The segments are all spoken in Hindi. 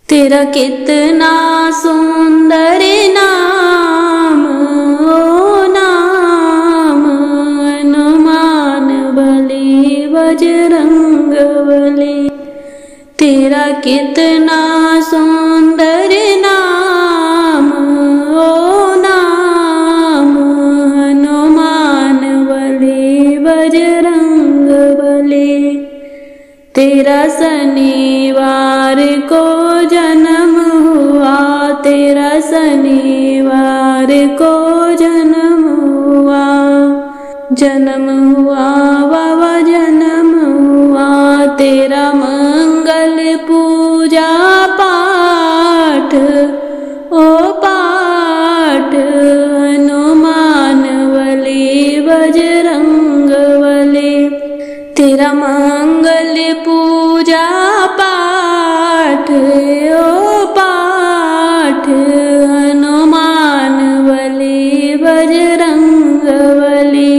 तेरा कितना सुंदर नाम, ओ नाम हनुमान बली बजरंग बली। तेरा कितना सुंदर नाम, ओ नाम हनुमान बली बजरंग बली। तेरा शनिवार को जन्म हुआ, तेरा शनिवार को जन्म हुआ, जन्म हुआ बाबा जन्म हुआ। तेरा मंगल पूजा पाठ, ओ पाठ हनुमान बली बजरंग बली। तेरा मंगल पूजा पाठ, ओ पाठ हनुमान बली बजरंग बली।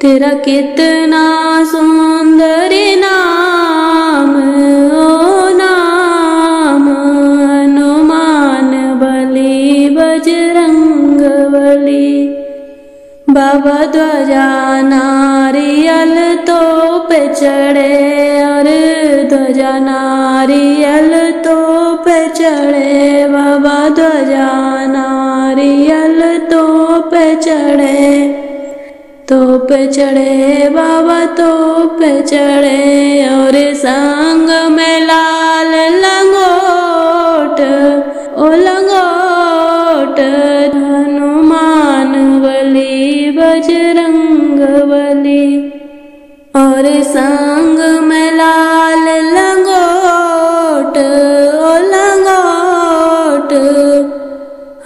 तेरा कितना सुंदर नाम, ओ नाम हनुमान बली बजरंग बली। बाबा ध्वजा नारियल तो पे चढ़े, और ध्वजा नारियल तो पे चढ़े। बाबा ध्वजा नारियल तो पे चढ़े, तो पे चढ़े बाबा तो पे चढ़े। और संग में लाल लंगोट, ओ लंगोट हनुमान बली बजरंग बली। और संग में लाल लंगोट, ओ लंगोट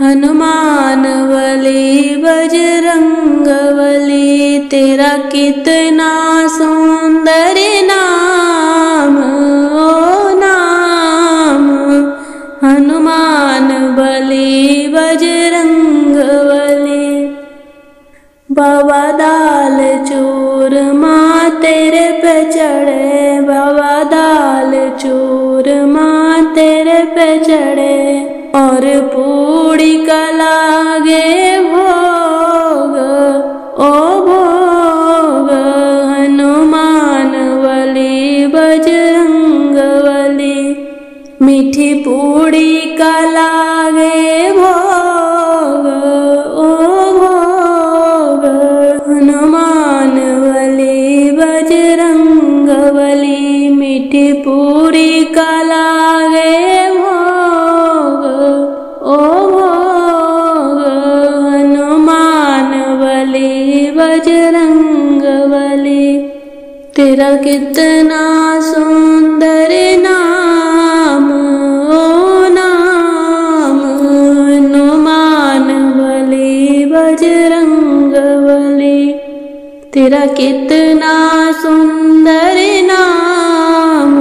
हनुमान बली बजरंग बली। तेरा कितना सुंदर नाम, ओ नाम हनुमान बली बजरंग बली। बाबा दाल चूरमा तेरे पे चढ़े, बाबा दाल चूरमा तेरे पे चढ़े। और पूड़ी का लागे भोग, ओ भोग हनुमान बली बजरंग बली। मीठी पूड़ी का लागे भोग, ओ भोग हनुमान बली बजरंग बली। मीठी पूड़ी का लागे भोग, ओ भोग हनुमान बली बजरंग बली। तेरा कितना सुंदर नाम, ओ नाम हनुमान बली बजरंग बली। तेरा कितना सुंदर नाम।